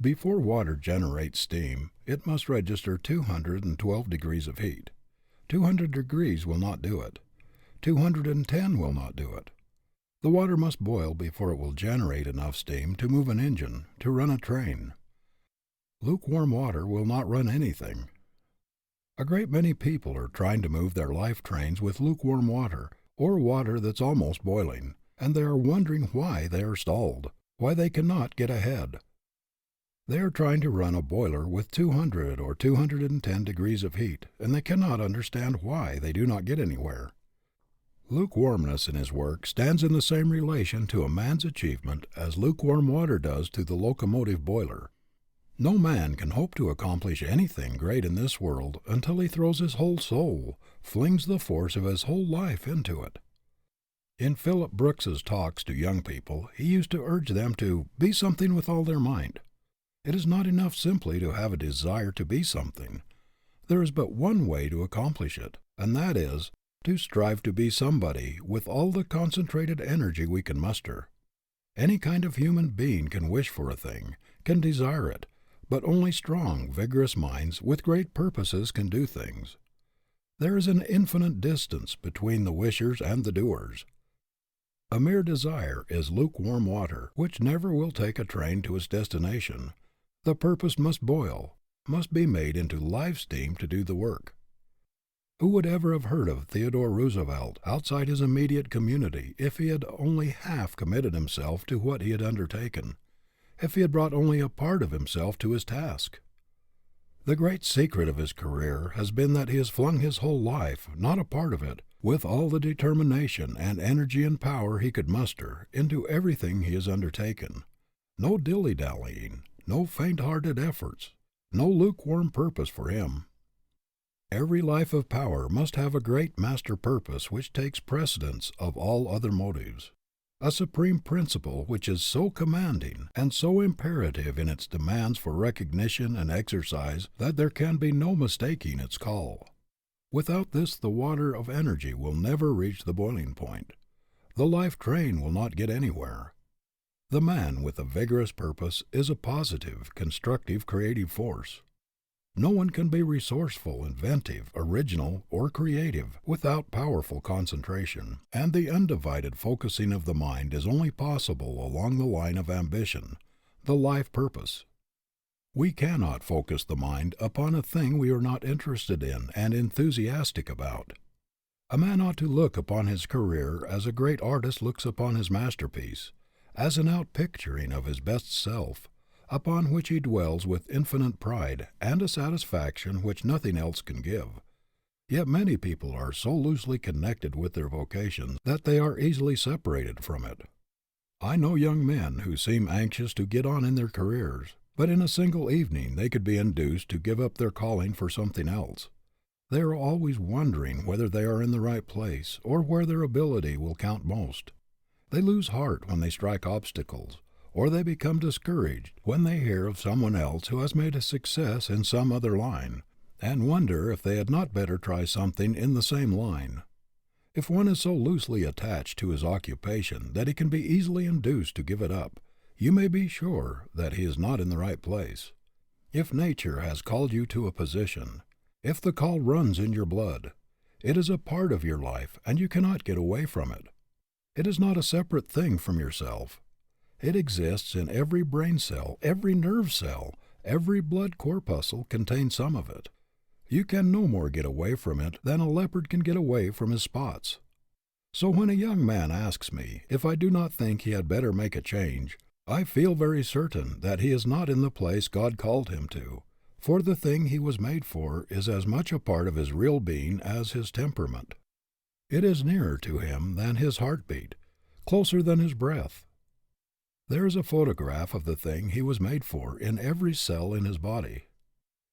Before water generates steam, it must register 212 degrees of heat. 200 degrees will not do it. 210 will not do it. The water must boil before it will generate enough steam to move an engine, to run a train. Lukewarm water will not run anything. A great many people are trying to move their life trains with lukewarm water, or water that's almost boiling, and they are wondering why they are stalled, why they cannot get ahead. They are trying to run a boiler with 200 or 210 degrees of heat, and they cannot understand why they do not get anywhere. Lukewarmness in his work stands in the same relation to a man's achievement as lukewarm water does to the locomotive boiler. No man can hope to accomplish anything great in this world until he throws his whole soul, flings the force of his whole life into it. In Philip Brooks's talks to young people, he used to urge them to be something with all their might. It is not enough simply to have a desire to be something. There is but one way to accomplish it, and that is, to strive to be somebody with all the concentrated energy we can muster. Any kind of human being can wish for a thing, can desire it, but only strong, vigorous minds with great purposes can do things. There is an infinite distance between the wishers and the doers. A mere desire is lukewarm water, which never will take a train to its destination. The purpose must boil, must be made into live steam to do the work. Who would ever have heard of Theodore Roosevelt outside his immediate community if he had only half committed himself to what he had undertaken, if he had brought only a part of himself to his task? The great secret of his career has been that he has flung his whole life, not a part of it, with all the determination and energy and power he could muster, into everything he has undertaken. No dilly-dallying, no faint-hearted efforts, no lukewarm purpose for him. Every life of power must have a great master purpose which takes precedence of all other motives, a supreme principle which is so commanding and so imperative in its demands for recognition and exercise that there can be no mistaking its call. Without this the water of energy will never reach the boiling point. The life train will not get anywhere. The man with a vigorous purpose is a positive, constructive, creative force. No one can be resourceful, inventive, original, or creative without powerful concentration, and the undivided focusing of the mind is only possible along the line of ambition, the life purpose. We cannot focus the mind upon a thing we are not interested in and enthusiastic about. A man ought to look upon his career as a great artist looks upon his masterpiece, as an outpicturing of his best self, upon which he dwells with infinite pride and a satisfaction which nothing else can give. Yet many people are so loosely connected with their vocation that they are easily separated from it. I know young men who seem anxious to get on in their careers, but in a single evening they could be induced to give up their calling for something else. They are always wondering whether they are in the right place or where their ability will count most. They lose heart when they strike obstacles, or they become discouraged when they hear of someone else who has made a success in some other line, and wonder if they had not better try something in the same line. If one is so loosely attached to his occupation that he can be easily induced to give it up, you may be sure that he is not in the right place. If nature has called you to a position, if the call runs in your blood, it is a part of your life and you cannot get away from it. It is not a separate thing from yourself. It exists in every brain cell, every nerve cell, every blood corpuscle contains some of it. You can no more get away from it than a leopard can get away from his spots. So when a young man asks me if I do not think he had better make a change, I feel very certain that he is not in the place God called him to, for the thing he was made for is as much a part of his real being as his temperament. It is nearer to him than his heartbeat, closer than his breath. There is a photograph of the thing he was made for in every cell in his body.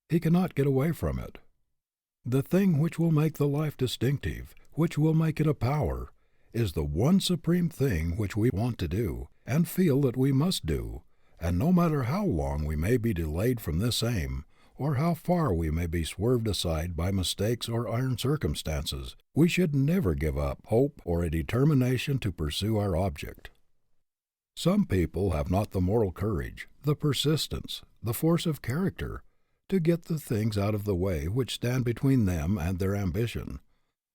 He cannot get away from it. The thing which will make the life distinctive, which will make it a power, is the one supreme thing which we want to do, and feel that we must do, and no matter how long we may be delayed from this aim, or how far we may be swerved aside by mistakes or iron circumstances, we should never give up hope or a determination to pursue our object. Some people have not the moral courage, the persistence, the force of character, to get the things out of the way which stand between them and their ambition.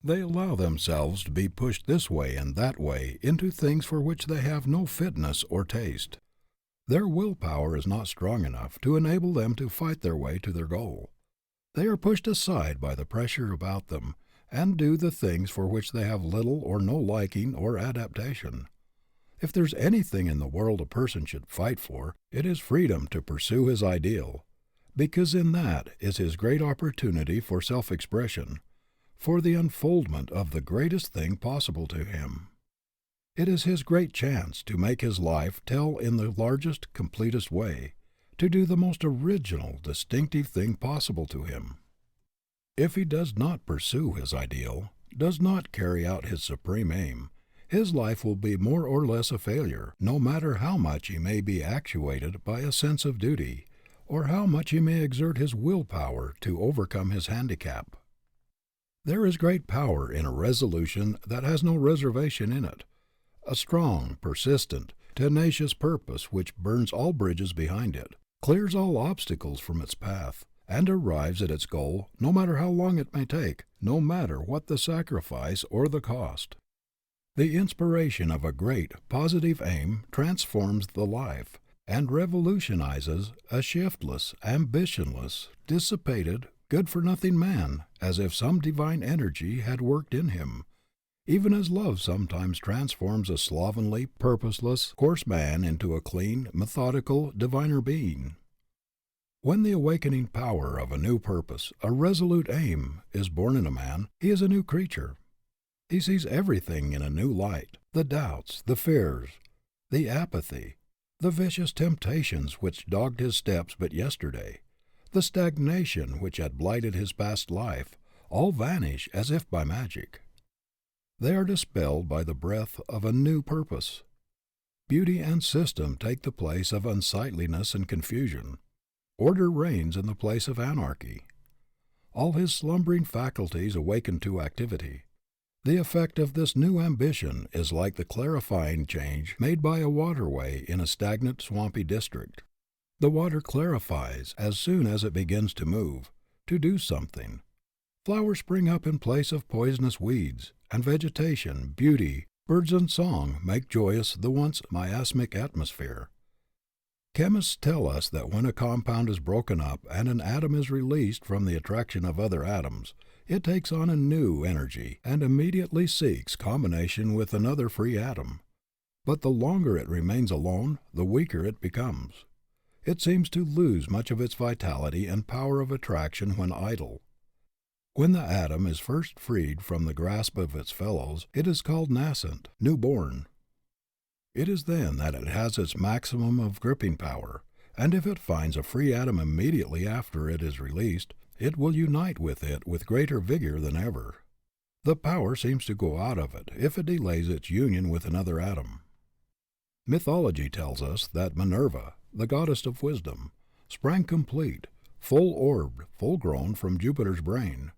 They allow themselves to be pushed this way and that way into things for which they have no fitness or taste. Their willpower is not strong enough to enable them to fight their way to their goal. They are pushed aside by the pressure about them, and do the things for which they have little or no liking or adaptation. If there's anything in the world a person should fight for, it is freedom to pursue his ideal, because in that is his great opportunity for self-expression, for the unfoldment of the greatest thing possible to him. It is his great chance to make his life tell in the largest, completest way, to do the most original, distinctive thing possible to him. If he does not pursue his ideal, does not carry out his supreme aim, his life will be more or less a failure, no matter how much he may be actuated by a sense of duty, or how much he may exert his willpower to overcome his handicap. There is great power in a resolution that has no reservation in it, a strong, persistent, tenacious purpose which burns all bridges behind it, clears all obstacles from its path, and arrives at its goal no matter how long it may take, no matter what the sacrifice or the cost. The inspiration of a great, positive aim transforms the life, and revolutionizes a shiftless, ambitionless, dissipated, good-for-nothing man, as if some divine energy had worked in him, even as love sometimes transforms a slovenly, purposeless, coarse man into a clean, methodical, diviner being. When the awakening power of a new purpose, a resolute aim, is born in a man, he is a new creature. He sees everything in a new light, the doubts, the fears, the apathy, the vicious temptations which dogged his steps but yesterday, the stagnation which had blighted his past life, all vanish as if by magic. They are dispelled by the breath of a new purpose. Beauty and system take the place of unsightliness and confusion. Order reigns in the place of anarchy. All his slumbering faculties awaken to activity. The effect of this new ambition is like the clarifying change made by a waterway in a stagnant, swampy district. The water clarifies as soon as it begins to move, to do something. Flowers spring up in place of poisonous weeds, and vegetation, beauty, birds and song make joyous the once miasmic atmosphere. Chemists tell us that when a compound is broken up and an atom is released from the attraction of other atoms, it takes on a new energy and immediately seeks combination with another free atom. But the longer it remains alone, the weaker it becomes. It seems to lose much of its vitality and power of attraction when idle. When the atom is first freed from the grasp of its fellows, it is called nascent, newborn. It is then that it has its maximum of gripping power, and if it finds a free atom immediately after it is released, it will unite with it with greater vigor than ever. The power seems to go out of it if it delays its union with another atom. Mythology tells us that Minerva, the goddess of wisdom, sprang complete, full-orbed, full-grown from Jupiter's brain.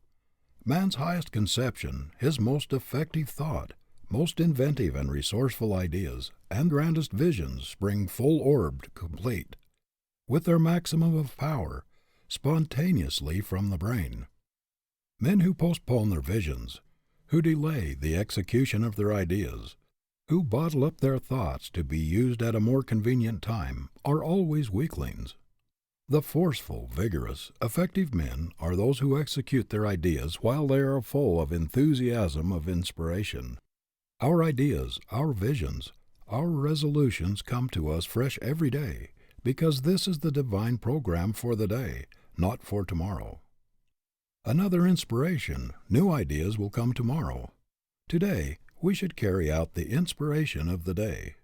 Man's highest conception, his most effective thought, most inventive and resourceful ideas, and grandest visions spring full-orbed, complete, with their maximum of power, spontaneously from the brain. Men who postpone their visions, who delay the execution of their ideas, who bottle up their thoughts to be used at a more convenient time, are always weaklings. The forceful, vigorous, effective men are those who execute their ideas while they are full of enthusiasm of inspiration. Our ideas, our visions, our resolutions come to us fresh every day, because this is the divine program for the day, not for tomorrow. Another inspiration, new ideas will come tomorrow. Today, we should carry out the inspiration of the day.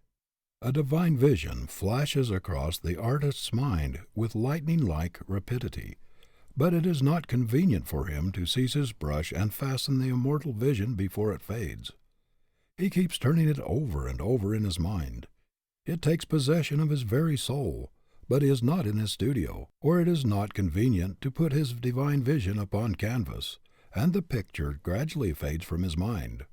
A divine vision flashes across the artist's mind with lightning-like rapidity, but it is not convenient for him to seize his brush and fasten the immortal vision before it fades. He keeps turning it over and over in his mind. It takes possession of his very soul, but he is not in his studio, or it is not convenient to put his divine vision upon canvas, and the picture gradually fades from his mind.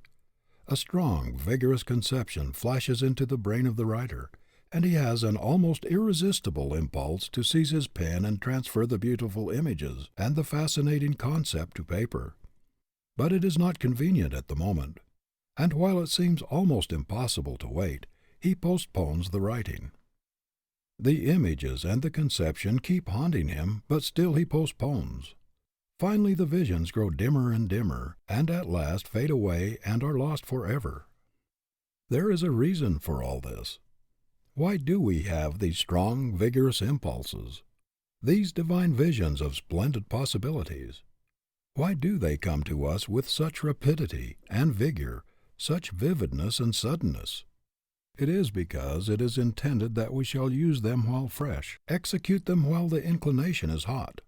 A strong, vigorous conception flashes into the brain of the writer, and he has an almost irresistible impulse to seize his pen and transfer the beautiful images and the fascinating concept to paper. But it is not convenient at the moment, and while it seems almost impossible to wait, he postpones the writing. The images and the conception keep haunting him, but still he postpones. Finally the visions grow dimmer and dimmer, and at last fade away and are lost forever. There is a reason for all this. Why do we have these strong, vigorous impulses, these divine visions of splendid possibilities? Why do they come to us with such rapidity and vigor, such vividness and suddenness? It is because it is intended that we shall use them while fresh, execute them while the inclination is hot.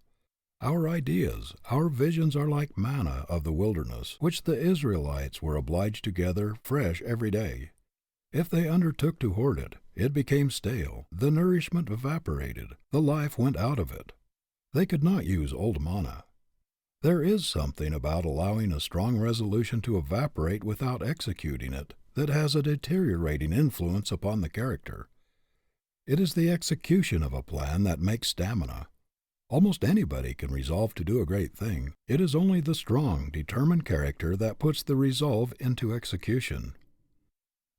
Our ideas, our visions are like manna of the wilderness, which the Israelites were obliged to gather fresh every day. If they undertook to hoard it, it became stale, the nourishment evaporated, the life went out of it. They could not use old manna. There is something about allowing a strong resolution to evaporate without executing it that has a deteriorating influence upon the character. It is the execution of a plan that makes stamina. Almost anybody can resolve to do a great thing. It is only the strong, determined character that puts the resolve into execution.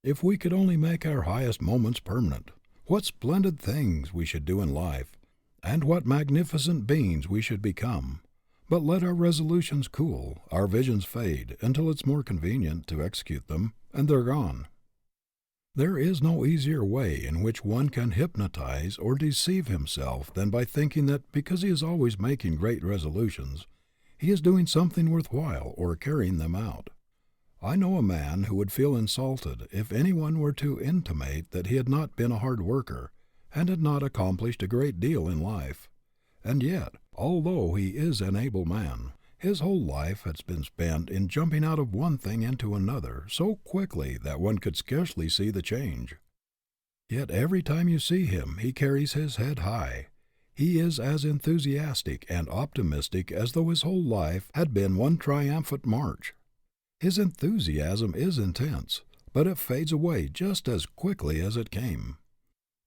If we could only make our highest moments permanent, what splendid things we should do in life, and what magnificent beings we should become. But let our resolutions cool, our visions fade, until it's more convenient to execute them, and they're gone. There is no easier way in which one can hypnotize or deceive himself than by thinking that because he is always making great resolutions, he is doing something worthwhile or carrying them out. I know a man who would feel insulted if anyone were to intimate that he had not been a hard worker, and had not accomplished a great deal in life. And yet, although he is an able man, his whole life has been spent in jumping out of one thing into another so quickly that one could scarcely see the change. Yet every time you see him he carries his head high. He is as enthusiastic and optimistic as though his whole life had been one triumphant march. His enthusiasm is intense, but it fades away just as quickly as it came.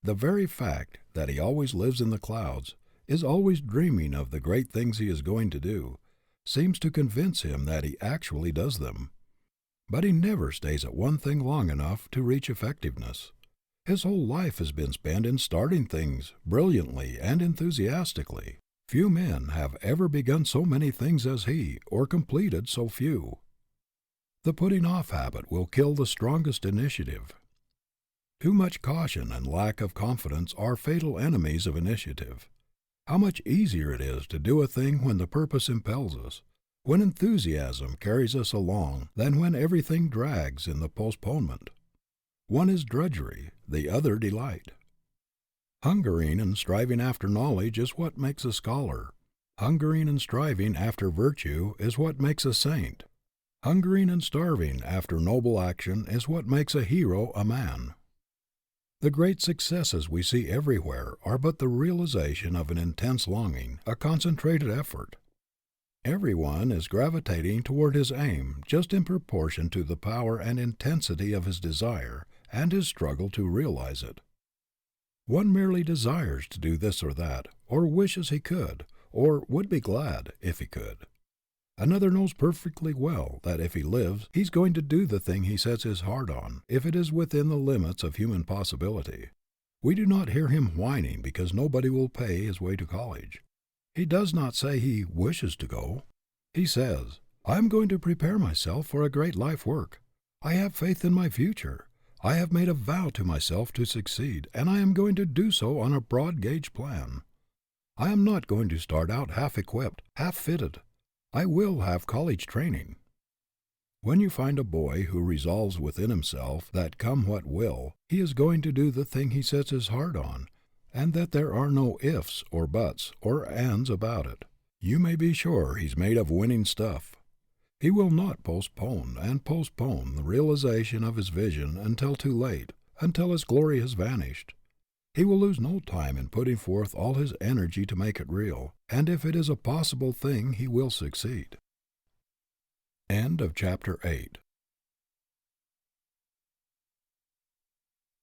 The very fact that he always lives in the clouds, is always dreaming of the great things he is going to do, seems to convince him that he actually does them. But he never stays at one thing long enough to reach effectiveness. His whole life has been spent in starting things brilliantly and enthusiastically. Few men have ever begun so many things as he, or completed so few. The putting off habit will kill the strongest initiative. Too much caution and lack of confidence are fatal enemies of initiative. How much easier it is to do a thing when the purpose impels us, when enthusiasm carries us along, than when everything drags in the postponement. One is drudgery, the other delight. Hungering and striving after knowledge is what makes a scholar. Hungering and striving after virtue is what makes a saint. Hungering and starving after noble action is what makes a hero a man. The great successes we see everywhere are but the realization of an intense longing, a concentrated effort. Everyone is gravitating toward his aim just in proportion to the power and intensity of his desire and his struggle to realize it. One merely desires to do this or that, or wishes he could, or would be glad if he could. Another knows perfectly well that if he lives, he's going to do the thing he sets his heart on, if it is within the limits of human possibility. We do not hear him whining because nobody will pay his way to college. He does not say he wishes to go. He says, I am going to prepare myself for a great life work. I have faith in my future. I have made a vow to myself to succeed, and I am going to do so on a broad gauge plan. I am not going to start out half equipped, half fitted. I will have college training. When you find a boy who resolves within himself that come what will, he is going to do the thing he sets his heart on, and that there are no ifs or buts or ands about it, you may be sure he's made of winning stuff. He will not postpone and postpone the realization of his vision until too late, until its glory has vanished. He will lose no time in putting forth all his energy to make it real, and if it is a possible thing, he will succeed. End of chapter 8.